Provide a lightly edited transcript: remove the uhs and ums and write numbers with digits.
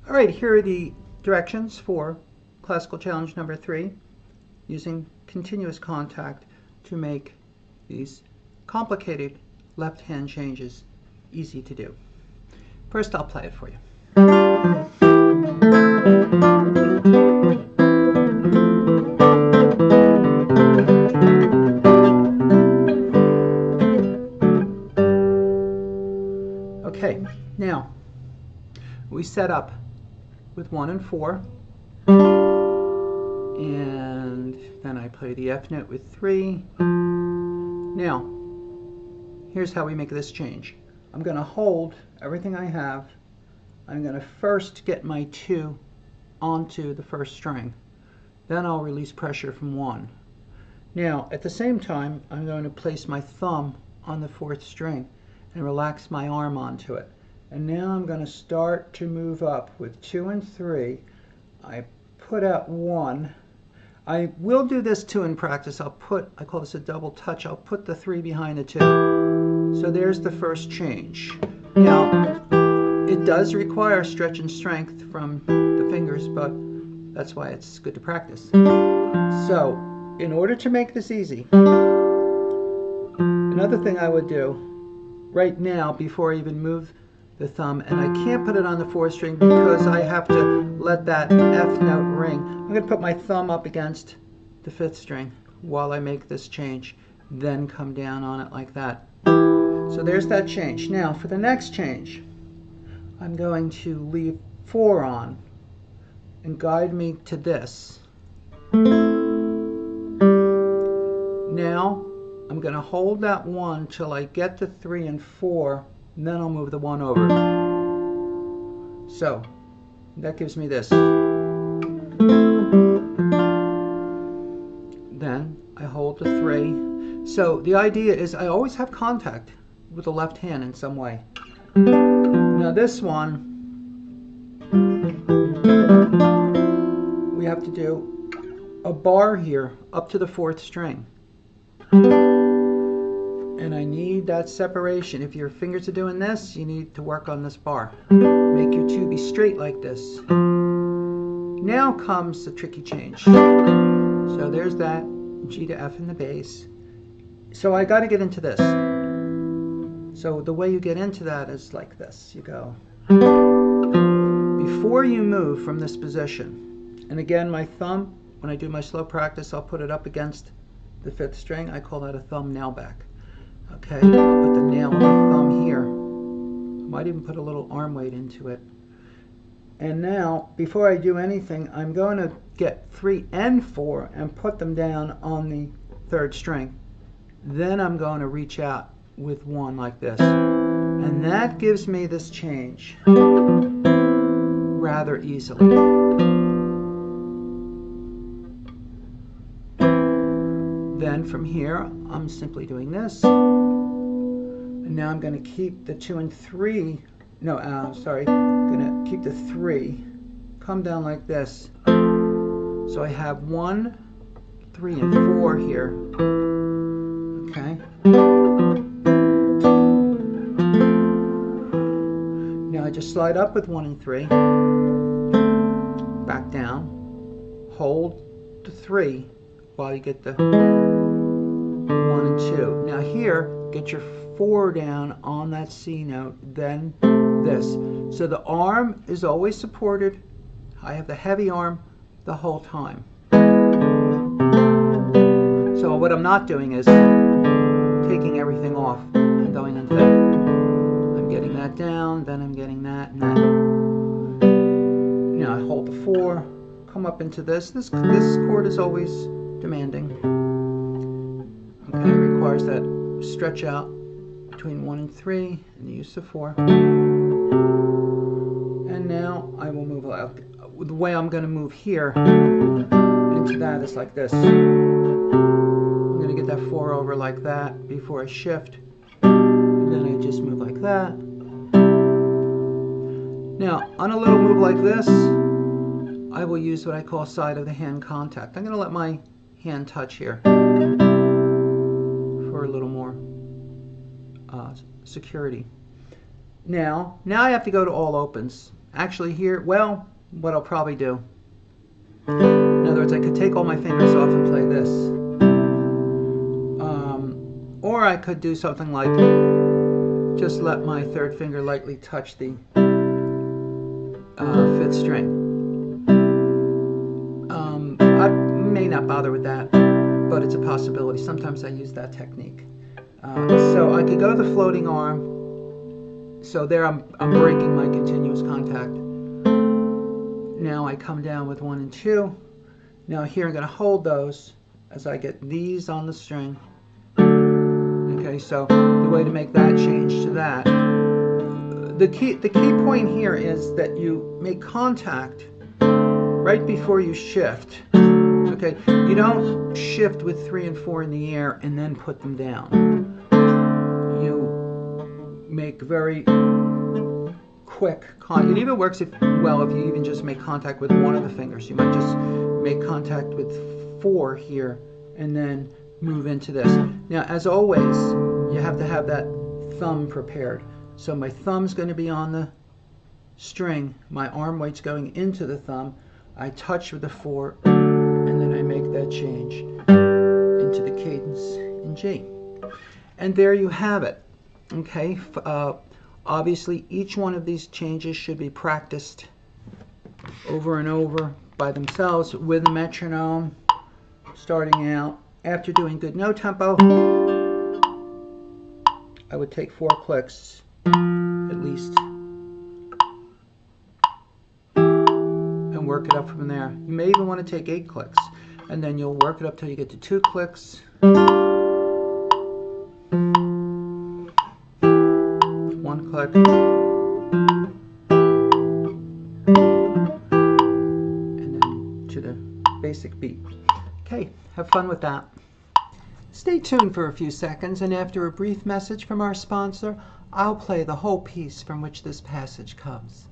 All right, here are the directions for classical challenge number 3, using continuous contact to make these complicated left hand changes easy to do. First, I'll play it for you. Okay, now we set up with 1 and 4, and then I play the F note with 3. Now, here's how we make this change. I'm going to hold everything I have. I'm going to first get my 2 onto the first string. Then I'll release pressure from 1. Now, at the same time, I'm going to place my thumb on the 4th string and relax my arm onto it. And now I'm going to start to move up with 2 and 3. I put out 1. I will do this too in practice. I call this a double touch. I'll put the 3 behind the 2. So there's the first change. Now, it does require stretch and strength from the fingers, but that's why it's good to practice. So, in order to make this easy, another thing I would do right now before I even move the thumb, and I can't put it on the 4th string because I have to let that F note ring. I'm going to put my thumb up against the 5th string while I make this change, then come down on it like that. So there's that change. Now for the next change, I'm going to leave 4 on and guide me to this. Now I'm going to hold that 1 till I get to 3 and 4, and then I'll move the 1 over. So that gives me this. Then I hold the 3. So the idea is I always have contact with the left hand in some way. Now this one, we have to do a bar here up to the 4th string. And I need that separation. If your fingers are doing this, you need to work on this bar. Make your 2 be straight like this. Now comes the tricky change. So there's that G to F in the bass. So I got to get into this. So the way you get into that is like this. You go. Before you move from this position, and again my thumb, when I do my slow practice, I'll put it up against the 5th string. I call that a thumb nail back. Okay, I'll put the nail of my thumb here. Might even put a little arm weight into it. And now, before I do anything, I'm going to get 3 and 4 and put them down on the 3rd string. Then I'm going to reach out with 1 like this. And that gives me this change rather easily. Then from here, I'm simply doing this. And now I'm going to keep the 2 and 3. No, sorry. I'm going to keep the 3. Come down like this. So I have 1, 3, and 4 here. Okay. Now I just slide up with 1 and 3. Back down. Hold the 3 while you get the 1 and 2. Now here, get your 4 down on that C note, then this. So the arm is always supported. I have the heavy arm the whole time. So what I'm not doing is taking everything off and going into that. I'm getting that down, then I'm getting that, and that. Now I hold the 4, come up into this. This chord is always demanding. Okay, it requires that stretch out between 1 and 3 and the use of 4. And now I will move out. The way I'm going to move here into that is like this. I'm going to get that 4 over like that before I shift. And then I just move like that. Now, on a little move like this, I will use what I call side of the hand contact. I'm going to let my hand touch here for a little more security. Now I have to go to all opens. actually here, well, what I'll probably do, in other words, I could take all my fingers off and play this. Or I could do something like just let my third finger lightly touch the fifth string. I may not bother with that, but it's a possibility. Sometimes I use that technique. So I could go to the floating arm. So there I'm breaking my continuous contact. Now I come down with 1 and 2. Now here I'm going to hold those as I get these on the string. Okay, so the way to make that change to that, the key point here is that you make contact right before you shift. Okay, you don't shift with 3 and 4 in the air and then put them down. You make very quick contact. It even works if you even just make contact with one of the fingers. You might just make contact with 4 here and then move into this. Now, as always, you have to have that thumb prepared. So my thumb's going to be on the string, my arm weight's going into the thumb, I touch with the 4, and then I make that change into the cadence in G. And there you have it. Okay, obviously each one of these changes should be practiced over and over by themselves with a metronome, starting out. After doing good note tempo, I would take 4 clicks at least and work it up from there. You may even want to take 8 clicks, and then you'll work it up till you get to 2 clicks, 1 click, and then to the basic beat. Okay, have fun with that. Stay tuned for a few seconds, and after a brief message from our sponsor, I'll play the whole piece from which this passage comes.